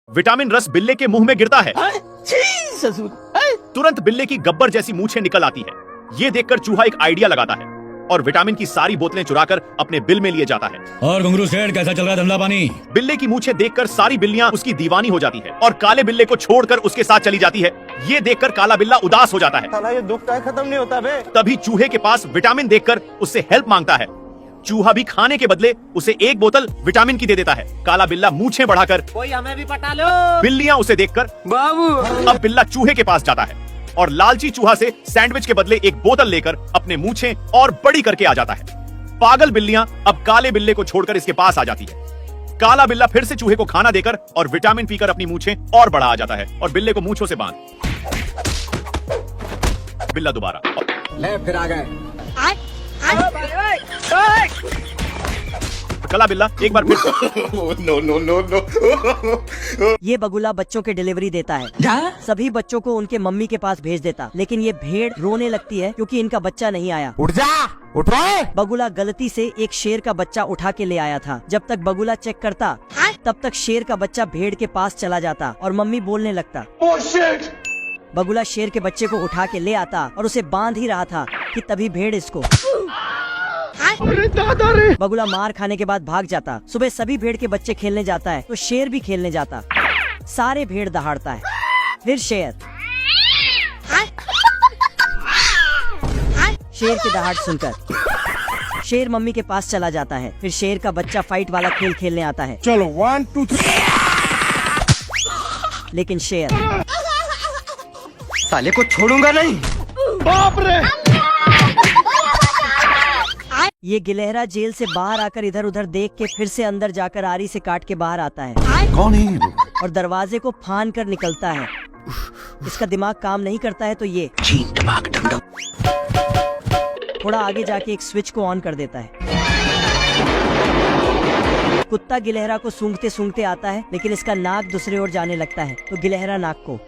Vitamin रस बिल्ले के मुंह में गिरता है। तुरंत बिल्ले की गब्बर जैसी मूछें निकल आती है। ये देखकर चूहा एक आइडिया लगाता है और विटामिन की सारी बोतलें चुराकर अपने बिल में लिए जाता है। और घुंगरू सेठ कैसा चल रहा है धंधा पानी? बिल्ले की मूछें देखकर सारी बिल्लियां उसकी दीवानी हो जाती है और काले बिल्ले को छोड़कर उसके साथ चली जाती है। ये देखकर काला बिल्ला उदास हो जाता है। साला ये दुख का खत्म नहीं होता बे। तभी चूहे के पास विटामिन देखकर उससे हेल्प मांगता है। चूहा भी खाने के बदले उसे एक बोतल विटामिन की दे देता है। काला बिल्ला मूछें बढ़ाकर, कोई हमें भी पटा लो। बिल्लियां उसे देखकर बाबू अब बिल्ला चूहे के पास जाता है और लालची चूहा से सैंडविच के बदले एक बोतल लेकर अपने मूछें और बड़ी करके आ जाता है। पागल बिल्लियां अब काले बिल्ले को छोड़कर इसके पास आ जाती है। काला बिल्ला फिर से चूहे को खाना देकर और विटामिन पीकर अपनी मूछें और बढ़ा आ जाता है और बिल्ले को मूछों से बांध। बिल्ला दोबारा ले फिर आ गए। काला बिल्ला एक बार फिर ये बगुला बच्चों के डिलीवरी देता है। सभी बच्चों को उनके मम्मी के पास भेज देता, लेकिन ये भेड़ रोने लगती है क्योंकि इनका बच्चा नहीं आया। उठ जा, उठ रहा। बगुला गलती से एक शेर का बच्चा उठा के ले आया था। जब तक बगुला चेक करता तब तक शेर का बच्चा भेड़ के पास चला जाता और मम्मी बोलने लगता। बगुला शेर के बच्चे को उठा के ले आता और उसे बांध ही रहा था कि तभी भेड़ इसको। बगुला मार खाने के बाद भाग जाता। सुबह सभी भेड़ के बच्चे खेलने जाता है तो शेर भी खेलने जाता। सारे भेड़ दहाड़ता है। फिर शेर की दहाड़ सुनकर शेर मम्मी के पास चला जाता है। फिर शेर का बच्चा फाइट वाला खेल खेलने आता है। चलो 1 2 3। लेकिन शेर साले को छोड़ूंगा नहीं। बाप रे। ये गिलहरा जेल से बाहर आकर इधर उधर देख के फिर से अंदर जाकर आरी से काट के बाहर आता है। कौन है? और दरवाजे को फान कर निकलता है। इसका दिमाग काम नहीं करता है तो ये थोड़ा आगे जाके एक स्विच को ऑन कर देता है। कुत्ता गिलहरा को सूंघते सूंघते आता है, लेकिन इसका नाक दूसरे ओर जाने लगता है तो गिलहरा नाक को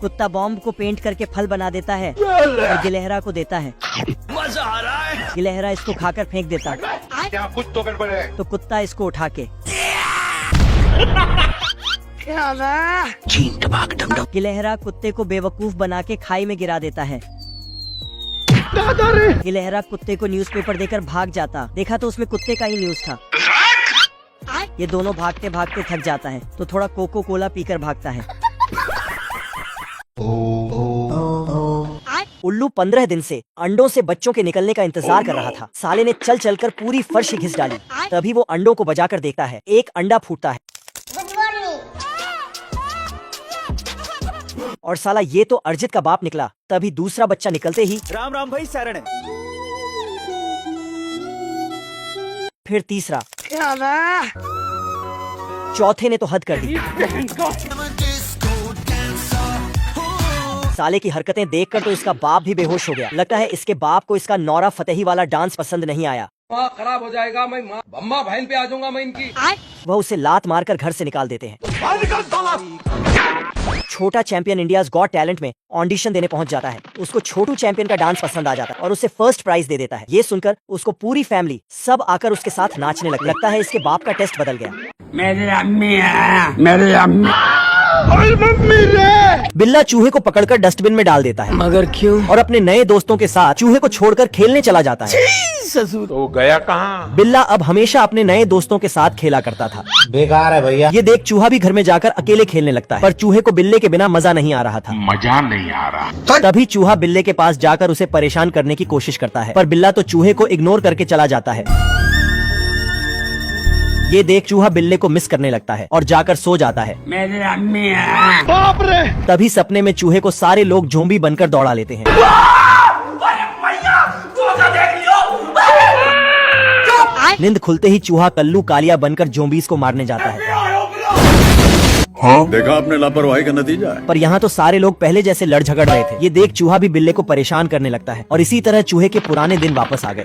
कुत्ता बॉम्ब को पेंट करके फल बना देता है और गिलहरा को देता है। मजा आ रहा है। गिलहरा इसको खाकर फेंक देता। क्या कुछ तो गड़बड़ है। तो कुत्ता इसको उठा के गिलहरा कुत्ते को बेवकूफ बना के खाई में गिरा देता है। गिलहरा कुत्ते को न्यूज़पेपर देकर भाग जाता। देखा तो उसमें कुत्ते का ही न्यूज़ था। ये दोनों भागते भागते थक जाता है तो थोड़ा कोको कोला पीकर भागता है। उल्लू 15 दिन से अंडों से बच्चों के निकलने का इंतजार कर रहा था। साले ने चल चलकर पूरी फर्श ही घिस डाली। तभी वो अंडों को बजाकर देखता है। एक अंडा फूटता है और साला ये तो अर्जित का बाप निकला। तभी दूसरा बच्चा निकलते ही राम राम भाई शरण। फिर तीसरा, चौथे ने तो हद कर दी। साले की हरकतें देखकर तो इसका बाप भी बेहोश हो गया। लगता है इसके बाप को इसका नौरा फतेही वाला डांस पसंद नहीं आया। खराब हो जाएगा, मैं बम्मा बहन पे आ जाऊंगा मैं इनकी। वह उसे लात मारकर घर से निकाल देते हैं। छोटा चैंपियन इंडियाज गॉट टैलेंट में ऑडिशन देने पहुंच जाता है। उसको छोटू चैंपियन का डांस पसंद आ जाता है और उसे फर्स्ट प्राइज दे देता है। ये सुनकर उसको पूरी फैमिली सब आकर उसके साथ नाचने लगता है इसके बाप का टेस्ट बदल गया। मेरे अम्मी बिल्ला चूहे को पकड़कर डस्टबिन में डाल देता है। मगर क्यों? और अपने नए दोस्तों के साथ चूहे को छोड़कर खेलने चला जाता है। तो गया कहाँ? बिल्ला अब हमेशा अपने नए दोस्तों के साथ खेला करता था। बेकार है भैया। ये देख चूहा भी घर में जाकर अकेले खेलने लगता है, पर चूहे को बिल्ले के बिना मजा नहीं आ रहा था। मजा नहीं आ रहा। तभी चूहा बिल्ले के पास जाकर उसे परेशान करने की कोशिश करता है, पर बिल्ला तो चूहे को इग्नोर करके चला जाता है। ये देख चूहा बिल्ले को मिस करने लगता है और जाकर सो जाता है। मेरे अम्मी बाप रे। तभी सपने में चूहे को सारे लोग ज़ोंबी बनकर दौड़ा लेते हैं। नींद खुलते ही चूहा कल्लू कालिया बनकर ज़ोंबीज़ को मारने जाता है। हाँ? देखा आपने लापरवाही का नतीजा है। पर यहाँ तो सारे लोग पहले जैसे लड़ झगड़ रहे थे। ये देख चूहा भी बिल्ले को परेशान करने लगता है और इसी तरह चूहे के पुराने दिन वापस आ गए।